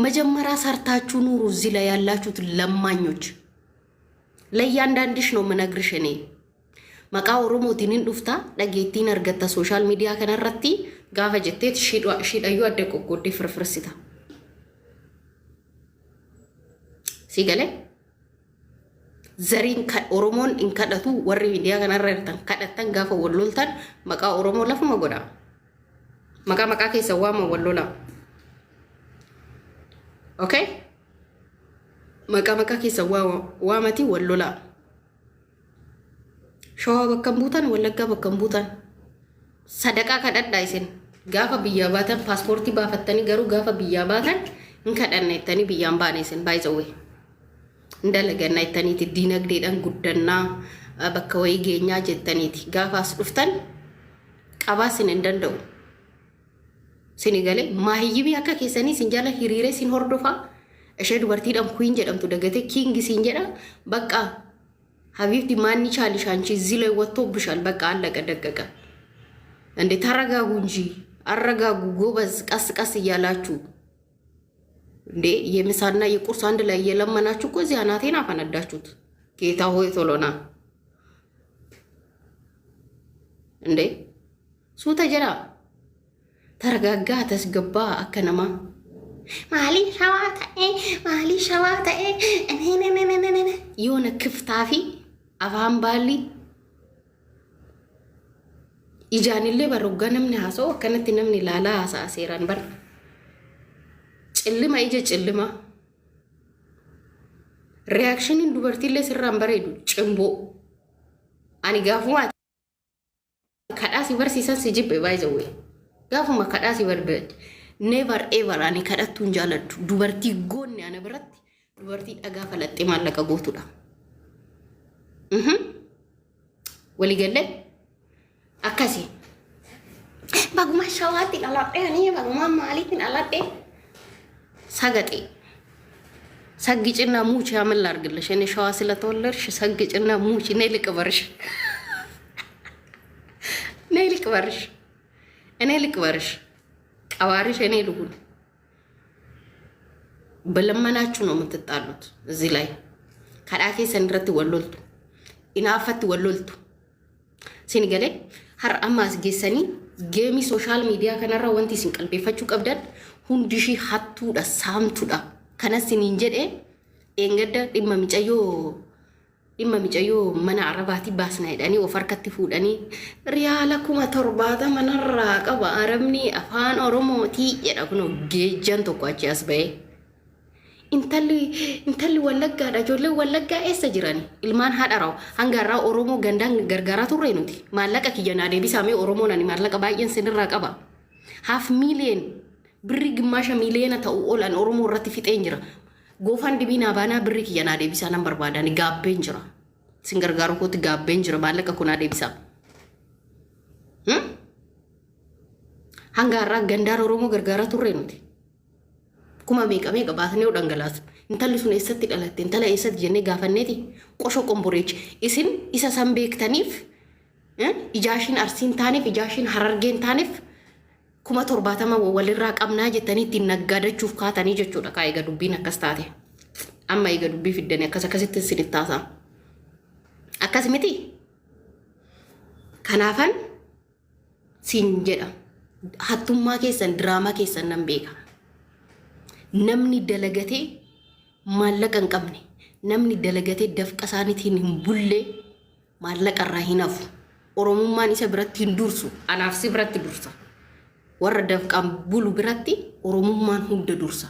መጀመሪያ ሰርታችሁ ኑሩ። እዚህ ላይ ያላችሁት ለማኞች ለእያንዳንድሽ ነው የምነግርሽ እኔ። መቃ ኦሮሞቲንን ዱፍታ ደጌቲን አርገታ ሶሻል ሚዲያ ከነረቲ ጋፈ ጀቴት ሺዳዩ አደቆ ጎዴ ፍርፍርስታ ሲገለ ዘሪን ኦሮሞን እንከደቱ ወሪ ሚዲያ ከነረርተን ከደተን ጋፈ ወሎልተን መቃ ኦሮሞ ለፍ መጎዳ መቃ ከሰዋ መወሎላ ኦኬ መቃ ከሰዋ ዋመቲ ወሎላ ሸዋ በከምቡታን ወለጋ በከምቡታን ሰደቃ ከደዳይሰን ጋፈ ብያባተን ፓስፖርቲ ባፈተኒ ገሩ ጋፈ ብያባተን እንከደነይተኒ ብያን ባነይሰን ባይዘዌ እንደለገናይተኒት ዲነግዴዳን ጉደና በከወይ ጌኛ ጀተኒት ጋፋስ ዱፍተን ቀባስን እንደንደው ሲኒገሌ ማህይቢ አካ ከሰኒ ሲንጃላ ሂሪሬ ሲንሆርዶፋ እሸ ዱበርቲዳን ኩይን ጀደምቱ ደገቴ ኪንግ ሲንጀዳ በቃ ሀቢብቲ ማን ይቻልሽ አንቺ እዚህ ላይ ወጥቶብሻል። በቃ አለቀ ደቀቀ። እንዴ ተረጋጉ እንጂ አረጋጉ ጎበዝ። ቀስ ቀስ እያላችሁ እንዴ የምሳና የቁርስ አንድ ላይ እየለመናችሁ እኮ እዚህ አናቴን አፈነዳችሁት። ጌታ ሆይ ቶሎና እንዴ ሱተ ጀራ ተረጋጋ ተስገባ አከነማ ማሊ ሸዋታ እኔ የሆነ ክፍታፊ አፋን ባሊ ኢጃንሌ በሮጋ ነምኒ ሀሶ ከነቲ ነምኒ ላላ ሀሳ ሴራን በር ጭልማ ኢጀ ጭልማ ሪያክሽንን ዱበርቲሌ ስራን በሬዱ ጭምቦ አኒ ጋፉማ ከዳሲ በርሲሰን ሲጅብ ባይዘዌ ጋፉማ ከዳሲ በርበድ ኔቨር ኤቨር አኒ ከዳቱን ጃለዱ ዱበርቲ ጎን ያነ ብረት ዱበርቲ ደጋ ፈለጤ ማለቀ ጎቱዳ ወሊገለ አካሲ ባጉማ ሻዋቲ አላጤ አኒ ባጉማ ማሊት አላጤ ሰገጤ ሰግጭና ሙች ያመል አርግልሽ እኔ ሻዋ ስለተወለድሽ ሰግጭና ሙች ነይ ልቅበርሽ እኔ ልቅበርሽ ቀዋሪሽ እኔ ልሁን። በለመናችሁ ነው የምትጣሉት። እዚህ ላይ ከዳኬ ሰንድረት ወሎልቱ ኢናፈት ወሎልቱ ሲንገሌ ሀር አማስ ጌሰኒ ጌሚ ሶሻል ሚዲያ ከነራ ወንቲ ሲንቀልቤፈቹ ቀብደን ሁንዲሺ ሀቱዳ ሳምቱዳ ከነሲን እንጀዴ ኤንገደ ዲማ ሚጨዮ መና አረባቲ ባስና ሄዳኒ ወፈርከቲ ፉዳኒ ሪያላ ኩማ ተርባታ መነራ ቀባ አረምኒ አፋን ኦሮሞቲ የዳኩኖ ጌጀን ተቋጭ ያስበይ intalli wallaggaadha ijoollee wallaggaa eessa jirani ilmaan haadharaw hangarraa oromoo gandaan gargaaraa turre nuti maallaqa kiyyanaa deebisaamee oromoon ani maallaqa baay'een sinirraa qaba $500,000 birri gimmaasha miiliyoona ta'uu oolan oromoo irratti fixeen jira goofan dibiinaa baanaa birri kiyyanaa deebisaa nan barbaadani gaabbeen jira sin gargaaru kooti gaabbeen jira maallaqa kunaa deebisaa hangarraa gandaan oromoo gargaaraa turre nuti kuma meeqa baasnee dhangalaasu intalli sun eessatti dhalatte intala eessatti jennee gaafanneeti qosho qomboreech isin isa san beektaniif ijaashin arsiin taaneef ijaashin harargeen taaneef 70,000 walirraa qabnaa jettanii ittiin naggaadachuuf kaatanii jechuudha. Kaa eega dubbiin akkas taate amma eega dubbii fiddanii akkasitti isinitti taasaa akkas miti. Kanaafan siin jedha hattummaa keessan diraamaa keessan nan beeka. namni dalagatee maallaqa hin qabne namni dalagatee dafqa isaaniitiin hin bulle maallaqa irraa hin hafu oromummaan isa biratti hin dursu anaaf si biratti dursa warra dafqaan bulu biratti oromummaan hunda dursa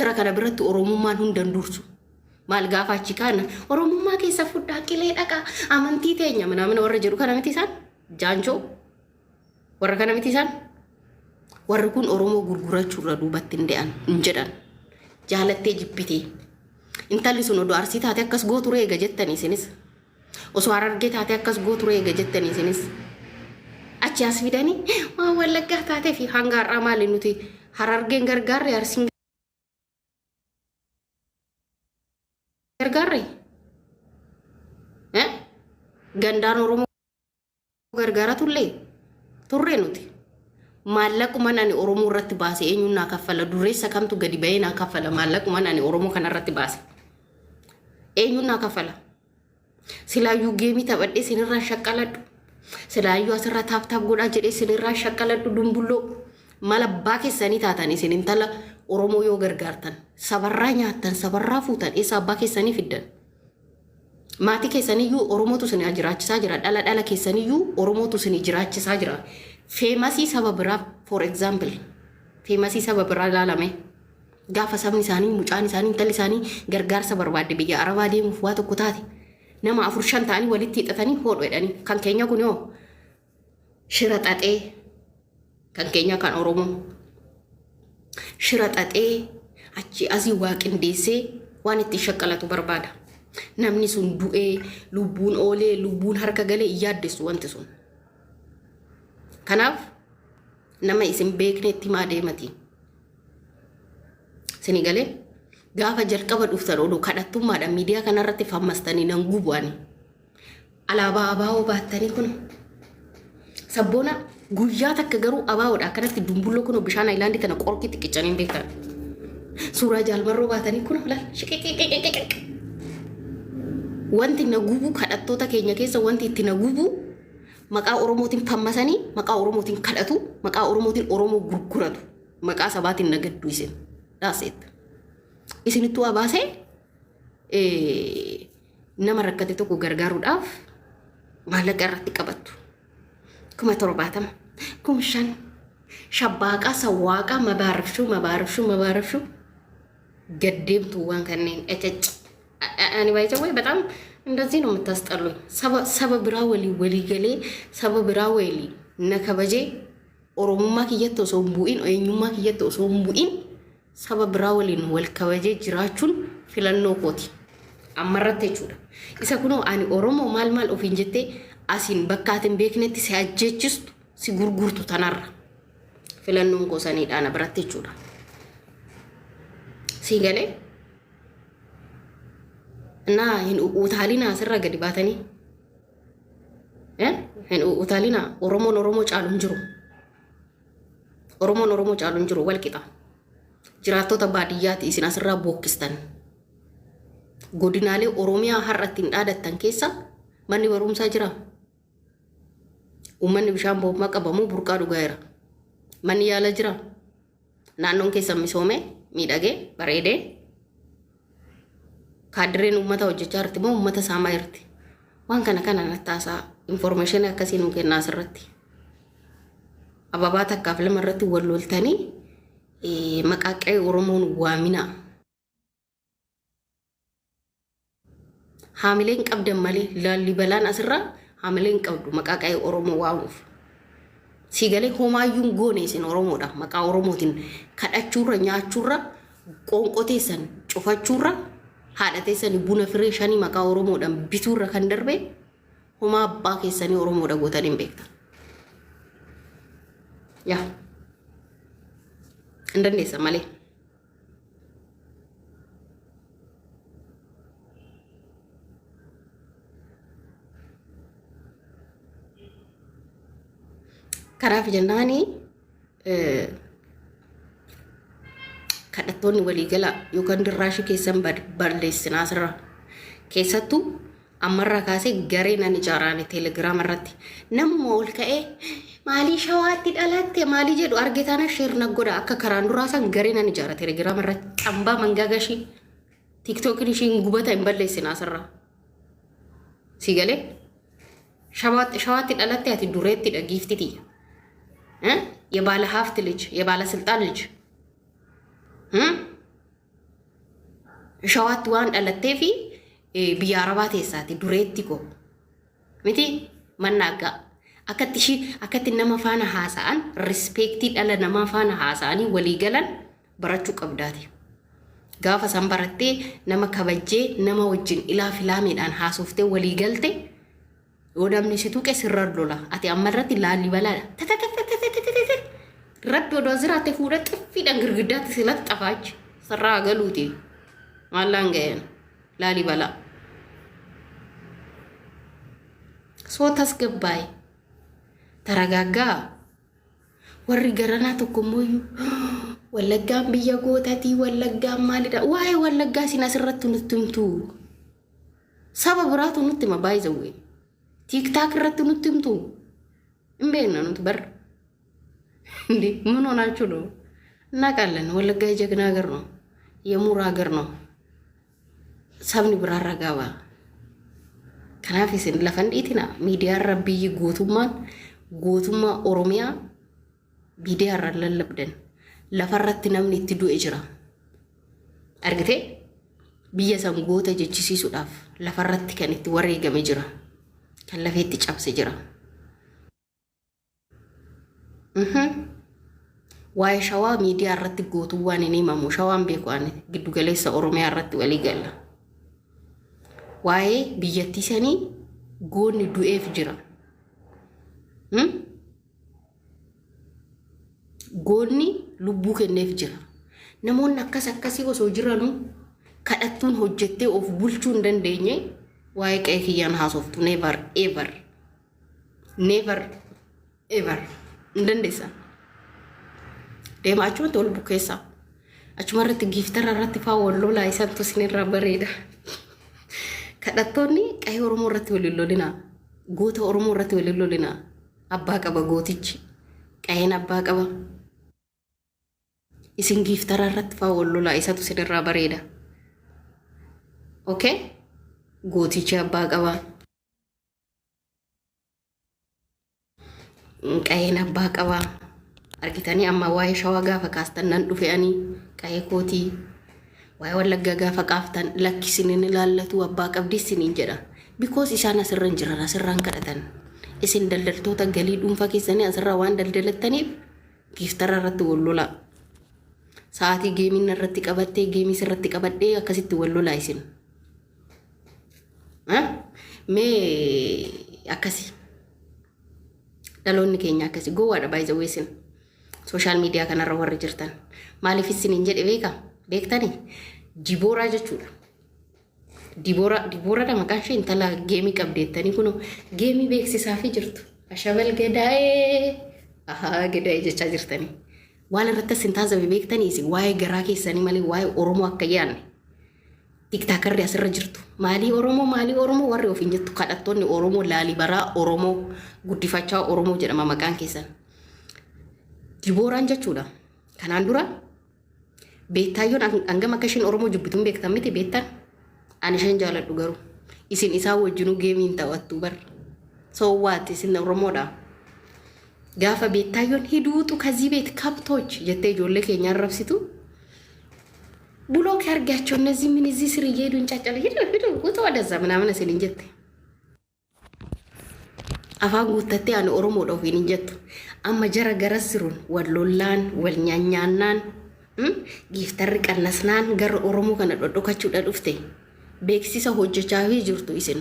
jara kana biratti oromummaan hunda dursu maal gaafachi kana oromummaa keessa fudhaa qilee dhaqa amantii teenya mana warra jedhu kana miti isaan jaanchoo warra kana miti isaan warri kun oromoo gurgurachuurra duubatti hinde'an injedhan jaalattee jibbitee intalli sun odoo arsii taate akkas gootu reega jettanii isinis osoo harargee taate akkas gootu reega jettanii isinis achi as fidanii waan wallaggaa taatee fi hanga har'aa maali nuti harargeen gargaarre arsiin gargaarre gandaan oromoo gargaara turre nuti maallaquma ani oromoo irratti baase eenyuun naa kaffala dureessa kamtu gadi ba'ee naa kaffala maallaquma ani oromoo kana irratti baase eenyuun naa kaffala silaayyuu geemii taphadhee sinirraa shaqqaladhu silaayyuu asirra taap godhaa jedhee sinirraa shaqqaladhu dumbulloo mala abbaa keessanii taatan isin intala oromoo yoo gargaartan sabarraa nyaattan sabarraa fuutan eessa abbaa keessanii fiddan maatii keessaniyyuu oromootu isin jiraachisaa jira dhala keessaniyyuu oromootu isin jiraachisaa jira feemasii saba biraa for example feemasii saba biraa ilaalame gaafa sabni isaanii mucaan isaanii intalli isaanii gargaarsa barbaadde biyya arabaa deemuuf waa tokko taate nama 4-5 ta'anii walitti hidhatanii hoodhu jedhanii kan keenya kun yoo shira xaxee kan keenya kan oromoo shira xaxee achi asii waaqindeessee waan itti shaqqalatu barbaada namni sun du'ee lubbuun oolee lubbuun harka galee yaaddeessu wanti sun kanaaf nama isin beeknetti maa deemati sini galee gaafa jalqaba dhuftan oduu kadhattummaadhaan miidiyaa kanarratti fammastanii nan gubu'ani alaabaa abaa'oo baattanii kun sabboona guyyaa takka garuu abaa'oodha akkanatti dumbulloo kun bishaan ayilaandii tana qorqii xiqqicanii beektan suuraa jaalmarroo baatanii kun laal shiqiqiqiqiqiq wanti na gubu kadhattoota keenya keessa wanti itti na gubu maqaa oromootiin fammasanii maqaa oromootiin kadhatu maqaa oromootiin oromoo gurguratu maqaa sabaatiin nagaddu isin daaseet isinittuu abaasee nama rakkate tokko gargaaruudhaaf maallaqa irratti qabattu 70 5 shabbaaqa sawaaqa mabaarafshuu gaddeemtu waan kanneen ecec ani baay'ee way በጣም እንደዚህ ነው የምታስጠሉኝ ሰበብ ብራ ወሊ ገሌ ሰበብ ብራ ወሊ ነከበጄ ኦሮሞማ ከየተው ሰው ቡኢን ኦየኙማ ከየተው ሰው ቡኢን ሰበብ ብራ ወሊ ነው ወልከበጄ ጅራቹን ፊለኖ ኮቲ አመረተ ይቹዳ ኢሰኩኖ አኒ ኦሮሞ ማልማል ኦፊንጀቴ አሲን በካትን ቤክነቲ ሲያጀችስ ሲጉርጉርቱ ተናራ ፊለኖን ኮሰኒ ዳና ብራተ ይቹዳ ሲገሌ እና ይሄን ኡታሊና አስራ ገዲ ባተኒ ይሄን ኡታሊና ኦሮሞ ጫሉን ጅሩ ኦሮሞ ጫሉን ጅሩ ወልቂጣ ጅራቶ ተባዲያት ኢሲና አስራ ቦክስተን ጎዲናሌ ኦሮሚያ ሀረቲን ዳደተን ኬሳ ማን ወሩምሳ ጅራ ኡመን ቢሻን ቦማ ቀበሙ ቡርቃ ዱጋይራ ማን ያለ ጅራ ናኖን ኬሳ ሚሶሜ ሚዳጌ በሬዴ ካድሬን ኡመታ ወጀቻርቲ ሞ ኡመታ ሳማይርቲ ዋን ከነ ነታሳ ኢንፎርሜሽን አከሲኑ ከና አስረቲ አባባታ ካፍለ መረቲ ወሎልተኒ መቃቀይ ኦሮሞን ዋሚና ሐምሌን ቀብደም ማሊ ላሊበላን አስራ ሐምሌን ቀብዱ መቃቀይ ኦሮሞ ዋውፍ ሲገሌ ሆማዩን ጎኔሲን ኦሮሞዳ መቃ ኦሮሞቲን ከዳቹራ ኛቹራ ቆንቆቴሰን ጩፋቹራ haadhateessani buna firee shanii maqaa oromoodhaan bituurra kan darbe homaa abbaa keessanii oromoodha gootaniin beektan yaa hin dandeessa malee kanaaf jennaani kadhattoonni waliigala yookaan dirraashi keessan balleessinaa sirra keessattu ammarraa kaasee garee nan ijaaraan teelegiraam irratti namuma ol ka'ee maalii shawaatti dhalatte maalii jedhu argitaana sheerna godha akka karaan duraasan garee nan ijaara teelegiraam irratti xambaa mangaagashii tiktookiin ishiin gubata hin balleessinaa sirra sigalee shawaatti dhalatte ati dureettidha giiftitii የባለ ሀብት ልጅ የባለ ስልጣን ልጅ ሸዋት ዋን ዳለቴፊ ቢያራባቴ ሳቲ ዱሬቲኮ ሚቲ መናጋ አከቲ ነማፋና ሐሳን ሪስፔክቲ ዳለ ነማፋና ሐሳኒ ወሊገለን በራቹ ቀብዳቲ ጋፋ ሰምበረቴ ነማ ከበጄ ነማ ወጅን ኢላ ፊላሜዳን ሐሶፍቴ ወሊገልቴ ወዳምኒ ሲቱቄ ሲረርዶላ አቲ አመረቲ ላሊበላ ረብ ወዶ ዝራቴ ሁረት ጥፊ ደንግርግዳት ሲለጠፋች ሰራ ገሉቲ ማላንገን ላሊበላ ሶታስ ገባይ ተረጋጋ warri garanaa tokko mooyyuu wallaggaan biyya gootatii wallaggaan maalidha waa'ee wallaggaa sin asirratti nutti himtu saba biraatu nutti hima baay'ee tiktok irratti nutti himtu hin beekna nuti bar እንዴ ምን ሆናችሁ ነው እናቃለን ወለጋ ጀግና ሀገር ነው የሙራ ሀገር ነው sabni biraarra gaba kanaaf isin lafan dhiitina miidiyaa rabbii gootummaa oromiyaa miidiyaa lallabdan lafarratti namni itti du'e jira argite biyya san goota jechisiisuudhaaf lafarratti kan itti wareegame jira kan lafeetti cabse jira waa'ee shawaa miidiyaa irratti gootuwwan inni himamu shawaan beekwaan giddu galeessa oromiyaa irratti walii galla waa'ee biyyattii sanii goonni du'eef jira goonni lubbuu kenneef jira namoonni akkasii osoo jiranu kadhattuun hojjettee of bulchuu hin dandeenye waa'ee qe'ee kiyyaan haasoftu never ever hin dandeessa deemaachuun tol bukeessa achumarratti giiftara irratti faa walloo laayisantu sinirraa bareeda kadhattoonni qe'ee oromoo irratti waliin lolina goota oromoo irratti waliin lolina abbaa qaba gootichi qe'een abbaa qaba isin giiftara irratti faa walloo laayisatu sinirraa bareeda okay gootichi abbaa qaba qe'een abbaa qaba argitanii amma waa'ee shawaa gaafa kaastan nan dhufe'anii qe'ee kootii waa'ee wallaggaa gaafa qaaftan lakkisinin ilaallatu abbaa qabdii siniin jedha because isaan asirran jiran asirraan kadhatan isin daldaltoota galii dhuunfaa keessanii asirraa waan daldalattaniif giiftara irratti wallola sa'aatii geemiin irratti qabattee geemis irratti qabadhee akkasitti wallola isin mee akkasii dhaloonni keenya akkasii gowwaadha baay'ee social media kanarra warri jirtan maaliif isiniin jedhe beektanii Diboora jechuudha Diboora maqaan ishee intala geemii qabdeettanii kun geemii beeksisaaf jirtu ashabal gadaa'ee gadaa'ee jechaa jirtanii waan irratti isin taasifamu beektanii isin waa'ee garaa keessanii malee waa'ee oromoo akka yaanne tiktakarri asirra jirtu maalii oromoo warri ofiin jettu kadhattoonni oromoo laalibaraa oromoo guddifachaa oromoo jedhama maqaan keessan Dibooraan jechuudha kanaan dura beektaayoon hangam akka isheen oromoo jubbituun beektan miti beektan ani isheen jaaladhu garuu isin isaa wajjinuu geemiin taphattu bar soo waati isin oromoodha gaafa beektaayoon hiduutu kazii beet kabtoች jettee ijoollee keenya arrabsitu ብሎክ ያርጋቸው እነዚህ ምን እዚህ ስር እየሄዱ እንጫጫለ ሄዱ ወጣ ወደዛ ምናምን ሲል እንጀት አፋን ጉተቴ አን ኦሮሞ ዶፊን እንጀት አማ ጀረ ገረስሩን ወሎላን ወልኛኛናን ጊፍተር ቀነስናን ገር ኦሮሞ ከነ ዶዶካቹ ዳዱፍቴ ቤክሲሳ ሆጀቻዊ ጅርቱ ይስን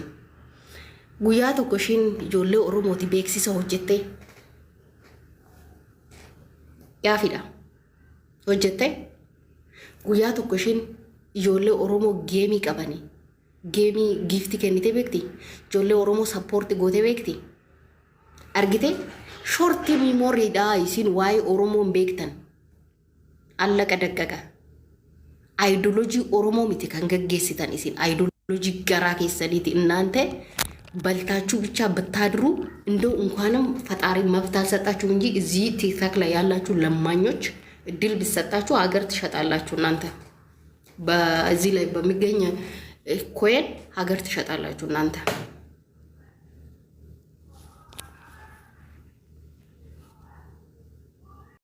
ጉያ ተኮሽን ጆሌ ኦሮሞቲ ቤክሲሳ ሆጀቴ ያፊዳ ሆጀቴ guyyaa tokko ishiin ijoollee oromoo geemii qabanii geemii giiftii kennite beekti ijoollee oromoo sappoorti goote beekti argite shorti miimoriidhaa isin waa'ee oromoon beektan allaqa daqqaqa aayidolojii oromoo miti kan gaggeessitan isin aayidolojii garaa keessaniiti እናንተ በልታችሁ ብቻ ብታድሩ እንደው እንኳንም ፈጣሪ መብት አልሰጣችሁ እንጂ እዚህ ቲክታክ ላይ ያላችሁ ለማኞች እድል ቢሰጣችሁ ሀገር ትሸጣላችሁ እናንተ በዚህ ላይ በሚገኝ ኮይን ሀገር ትሸጣላችሁ እናንተ